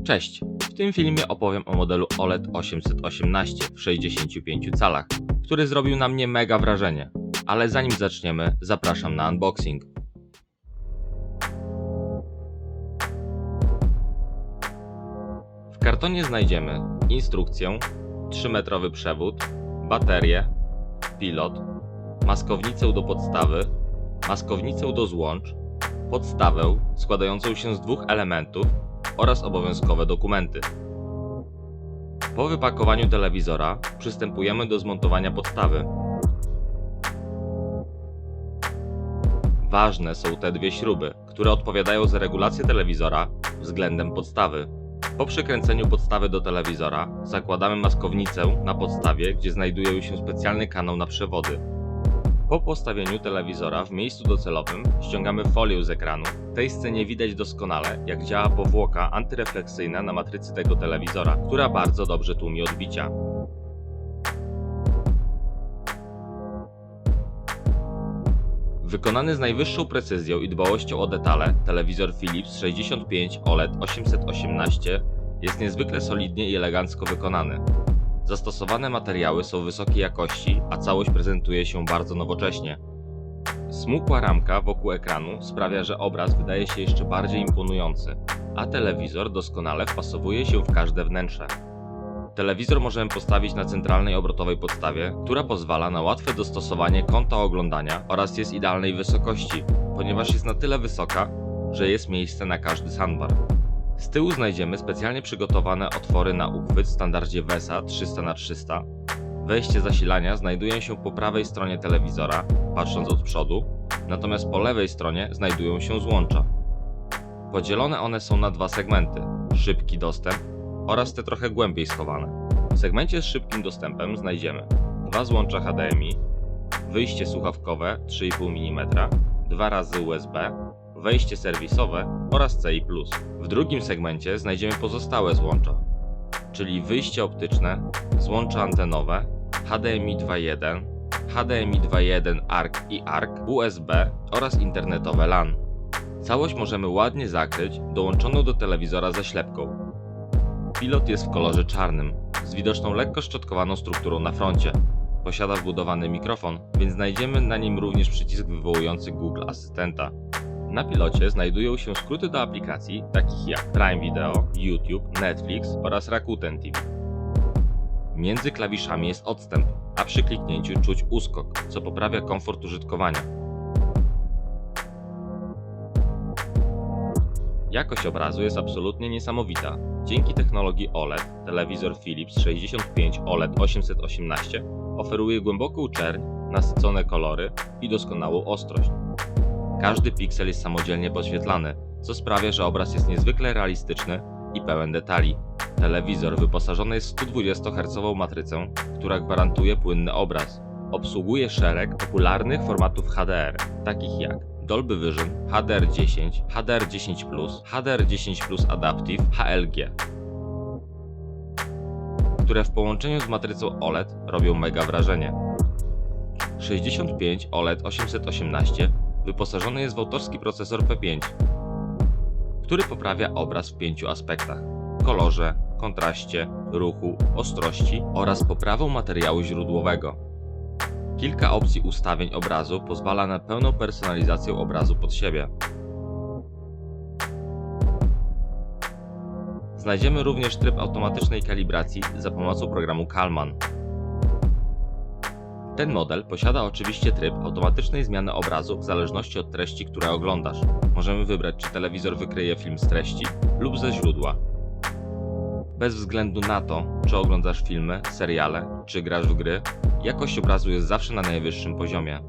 Cześć! W tym filmie opowiem o modelu OLED 818 w 65 calach, który zrobił na mnie mega wrażenie. Ale zanim zaczniemy, zapraszam na unboxing. W kartonie znajdziemy instrukcję, 3-metrowy przewód, baterię, pilot, maskownicę do podstawy, maskownicę do złącz, podstawę składającą się z dwóch elementów oraz obowiązkowe dokumenty. Po wypakowaniu telewizora przystępujemy do zmontowania podstawy. Ważne są te dwie śruby, które odpowiadają za regulację telewizora względem podstawy. Po przykręceniu podstawy do telewizora zakładamy maskownicę na podstawie, gdzie znajduje się specjalny kanał na przewody. Po postawieniu telewizora w miejscu docelowym ściągamy folię z ekranu. W tej scenie widać doskonale, jak działa powłoka antyrefleksyjna na matrycy tego telewizora, która bardzo dobrze tłumi odbicia. Wykonany z najwyższą precyzją i dbałością o detale, telewizor Philips 65 OLED 818 jest niezwykle solidnie i elegancko wykonany. Zastosowane materiały są wysokiej jakości, a całość prezentuje się bardzo nowocześnie. Smukła ramka wokół ekranu sprawia, że obraz wydaje się jeszcze bardziej imponujący, a telewizor doskonale wpasowuje się w każde wnętrze. Telewizor możemy postawić na centralnej obrotowej podstawie, która pozwala na łatwe dostosowanie kąta oglądania oraz jest idealnej wysokości, ponieważ jest na tyle wysoka, że jest miejsce na każdy soundbar. Z tyłu znajdziemy specjalnie przygotowane otwory na uchwyt w standardzie VESA 300x300. Wejście zasilania znajduje się po prawej stronie telewizora, patrząc od przodu, natomiast po lewej stronie znajdują się złącza. Podzielone one są na dwa segmenty, szybki dostęp oraz te trochę głębiej schowane. W segmencie z szybkim dostępem znajdziemy dwa złącza HDMI, wyjście słuchawkowe 3,5 mm, 2 razy USB, wejście serwisowe oraz CI+. W drugim segmencie znajdziemy pozostałe złącza, czyli wyjście optyczne, złącza antenowe, HDMI 2.1, HDMI 2.1 ARC i ARC, USB oraz internetowe LAN. Całość możemy ładnie zakryć dołączoną do telewizora zaślepką. Pilot jest w kolorze czarnym, z widoczną lekko szczotkowaną strukturą na froncie. Posiada wbudowany mikrofon, więc znajdziemy na nim również przycisk wywołujący Google Asystenta. Na pilocie znajdują się skróty do aplikacji takich jak Prime Video, YouTube, Netflix oraz Rakuten TV. Między klawiszami jest odstęp, a przy kliknięciu czuć uskok, co poprawia komfort użytkowania. Jakość obrazu jest absolutnie niesamowita. Dzięki technologii OLED, telewizor Philips 65 OLED 818 oferuje głęboką czerń, nasycone kolory i doskonałą ostrość. Każdy piksel jest samodzielnie podświetlany, co sprawia, że obraz jest niezwykle realistyczny i pełen detali. Telewizor wyposażony jest w 120 Hz matrycę, która gwarantuje płynny obraz. Obsługuje szereg popularnych formatów HDR, takich jak Dolby Vision, HDR10, HDR10+, HDR10+ Adaptive, HLG, które w połączeniu z matrycą OLED robią mega wrażenie. 65 OLED 818 wyposażony jest w autorski procesor P5, który poprawia obraz w 5 aspektach: kolorze, kontraście, ruchu, ostrości oraz poprawą materiału źródłowego. Kilka opcji ustawień obrazu pozwala na pełną personalizację obrazu pod siebie. Znajdziemy również tryb automatycznej kalibracji za pomocą programu Kalman. Ten model posiada oczywiście tryb automatycznej zmiany obrazu w zależności od treści, które oglądasz. Możemy wybrać, czy telewizor wykryje film z treści lub ze źródła. Bez względu na to, czy oglądasz filmy, seriale, czy grasz w gry, jakość obrazu jest zawsze na najwyższym poziomie.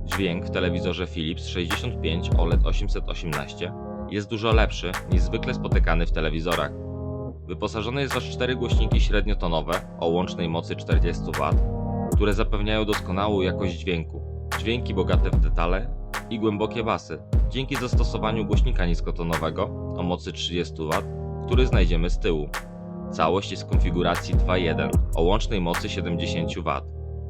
Dźwięk w telewizorze Philips 65 OLED 818 jest dużo lepszy niż zwykle spotykany w telewizorach. Wyposażony jest aż 4 głośniki średniotonowe o łącznej mocy 40 W, które zapewniają doskonałą jakość dźwięku, dźwięki bogate w detale i głębokie basy, dzięki zastosowaniu głośnika niskotonowego o mocy 30 W, który znajdziemy z tyłu. Całość jest w konfiguracji 2.1 o łącznej mocy 70 W.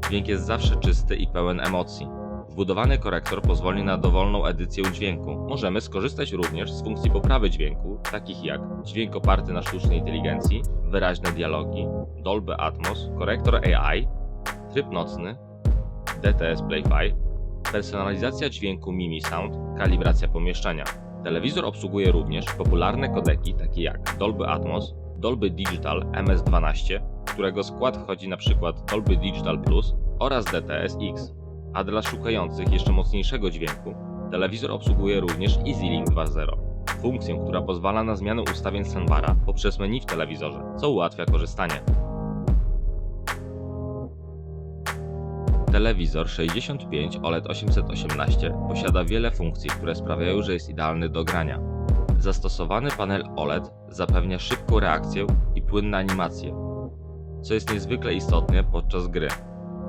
Dźwięk jest zawsze czysty i pełen emocji. Wbudowany korektor pozwoli na dowolną edycję dźwięku. Możemy skorzystać również z funkcji poprawy dźwięku, takich jak dźwięk oparty na sztucznej inteligencji, wyraźne dialogi, Dolby Atmos, korektor AI, tryb nocny, DTS Play-Fi, personalizacja dźwięku Mimi Sound, kalibracja pomieszczenia. Telewizor obsługuje również popularne kodeki takie jak Dolby Atmos, Dolby Digital MS-12, którego skład wchodzi np. Dolby Digital Plus oraz DTS-X. A dla szukających jeszcze mocniejszego dźwięku, telewizor obsługuje również EasyLink 2.0, funkcję, która pozwala na zmianę ustawień soundbara poprzez menu w telewizorze, co ułatwia korzystanie. Telewizor 65 OLED 818 posiada wiele funkcji, które sprawiają, że jest idealny do grania. Zastosowany panel OLED zapewnia szybką reakcję i płynne animacje, co jest niezwykle istotne podczas gry.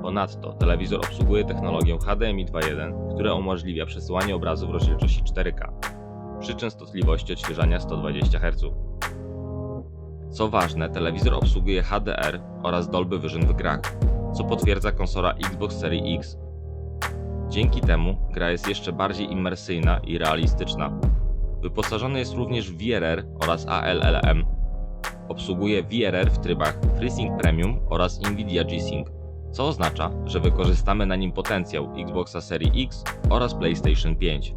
Ponadto telewizor obsługuje technologię HDMI 2.1, która umożliwia przesyłanie obrazu w rozdzielczości 4K przy częstotliwości odświeżania 120 Hz. Co ważne, telewizor obsługuje HDR oraz Dolby Vision w grach, co potwierdza konsola Xbox Series X. Dzięki temu gra jest jeszcze bardziej imersyjna i realistyczna. Wyposażony jest również w VRR oraz ALLM. Obsługuje VRR w trybach FreeSync Premium oraz Nvidia G-Sync, co oznacza, że wykorzystamy na nim potencjał Xboxa Series X oraz PlayStation 5.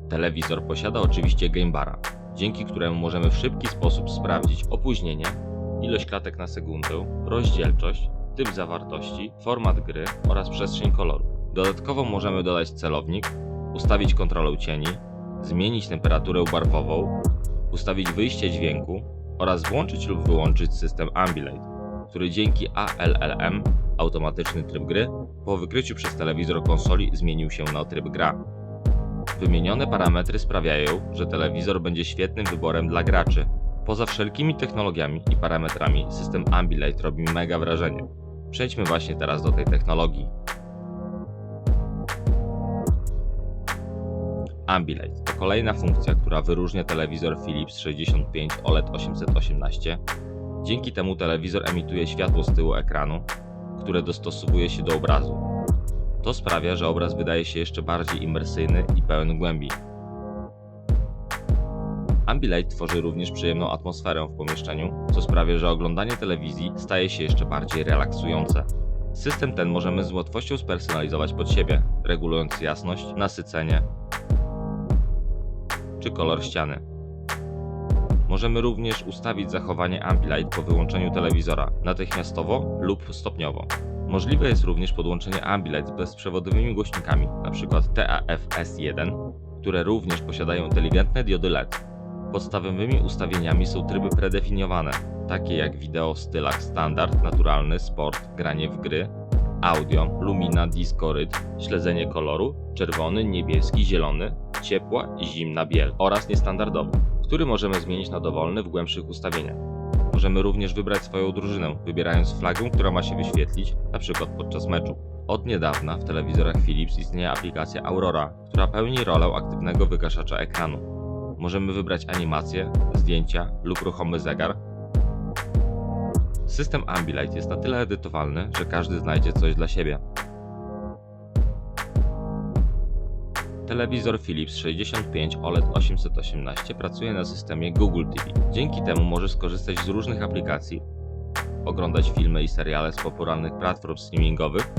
Telewizor posiada oczywiście gamebara, dzięki któremu możemy w szybki sposób sprawdzić opóźnienie, ilość klatek na sekundę, rozdzielczość, typ zawartości, format gry oraz przestrzeń koloru. Dodatkowo możemy dodać celownik, ustawić kontrolę cieni, zmienić temperaturę barwową, ustawić wyjście dźwięku oraz włączyć lub wyłączyć system Ambilight, który dzięki ALLM, automatyczny tryb gry, po wykryciu przez telewizor konsoli zmienił się na tryb gra. Wymienione parametry sprawiają, że telewizor będzie świetnym wyborem dla graczy. Poza wszelkimi technologiami i parametrami system Ambilight robi mega wrażenie. Przejdźmy właśnie teraz do tej technologii. Ambilight to kolejna funkcja, która wyróżnia telewizor Philips 65 OLED 818. Dzięki temu telewizor emituje światło z tyłu ekranu, które dostosowuje się do obrazu. To sprawia, że obraz wydaje się jeszcze bardziej imersyjny i pełen głębi. Ambilight tworzy również przyjemną atmosferę w pomieszczeniu, co sprawia, że oglądanie telewizji staje się jeszcze bardziej relaksujące. System ten możemy z łatwością spersonalizować pod siebie, regulując jasność, nasycenie czy kolor ściany. Możemy również ustawić zachowanie Ambilight po wyłączeniu telewizora natychmiastowo lub stopniowo. Możliwe jest również podłączenie Ambilight z bezprzewodowymi głośnikami, np. TAF-S1, które również posiadają inteligentne diody LED. Podstawowymi ustawieniami są tryby predefiniowane, takie jak wideo w stylach standard, naturalny, sport, granie w gry, audio, lumina, disco, rytm, śledzenie koloru, czerwony, niebieski, zielony, ciepła i zimna biel oraz niestandardowy, który możemy zmienić na dowolny w głębszych ustawieniach. Możemy również wybrać swoją drużynę, wybierając flagę, która ma się wyświetlić, np. podczas meczu. Od niedawna w telewizorach Philips istnieje aplikacja Aurora, która pełni rolę aktywnego wygaszacza ekranu. Możemy wybrać animację, zdjęcia lub ruchomy zegar. System Ambilight jest na tyle edytowalny, że każdy znajdzie coś dla siebie. Telewizor Philips 65 OLED 818 pracuje na systemie Google TV. Dzięki temu możesz skorzystać z różnych aplikacji, oglądać filmy i seriale z popularnych platform streamingowych,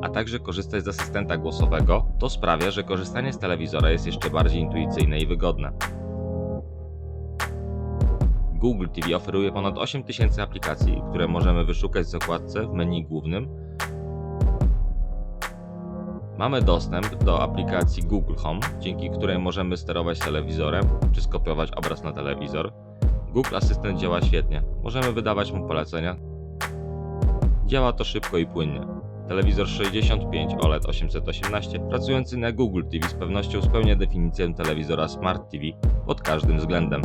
a także korzystać z asystenta głosowego. To sprawia, że korzystanie z telewizora jest jeszcze bardziej intuicyjne i wygodne. Google TV oferuje ponad 8000 aplikacji, które możemy wyszukać w zakładce w menu głównym. Mamy dostęp do aplikacji Google Home, dzięki której możemy sterować telewizorem czy skopiować obraz na telewizor. Google Asystent działa świetnie, możemy wydawać mu polecenia. Działa to szybko i płynnie. Telewizor 65 OLED 818 pracujący na Google TV z pewnością spełnia definicję telewizora Smart TV pod każdym względem.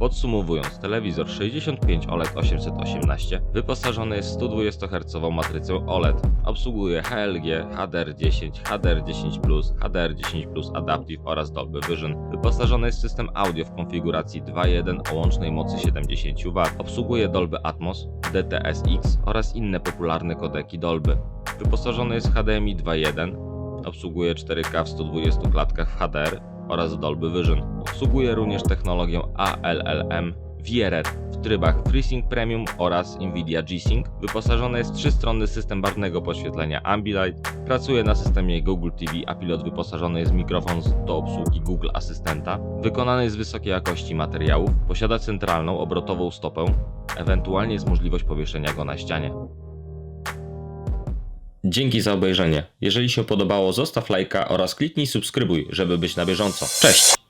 Podsumowując, telewizor 65 OLED 818 wyposażony jest w 120 Hz matrycę OLED. Obsługuje HLG, HDR10, HDR10+, HDR10+ Adaptive oraz Dolby Vision. Wyposażony jest w system audio w konfiguracji 2.1 o łącznej mocy 70 W. Obsługuje Dolby Atmos, DTS:X oraz inne popularne kodeki Dolby. Wyposażony jest w HDMI 2.1, obsługuje 4K w 120 klatkach w HDR oraz Dolby Vision. Obsługuje również technologię ALLM VRR w trybach FreeSync Premium oraz Nvidia G-Sync. Wyposażony jest w 3-stronny system barwnego podświetlenia Ambilight. Pracuje na systemie Google TV, a pilot wyposażony jest w mikrofon do obsługi Google Asystenta. Wykonany jest z wysokiej jakości materiałów. Posiada centralną obrotową stopę. Ewentualnie jest możliwość powieszenia go na ścianie. Dzięki za obejrzenie. Jeżeli się podobało, zostaw lajka oraz kliknij subskrybuj, żeby być na bieżąco. Cześć!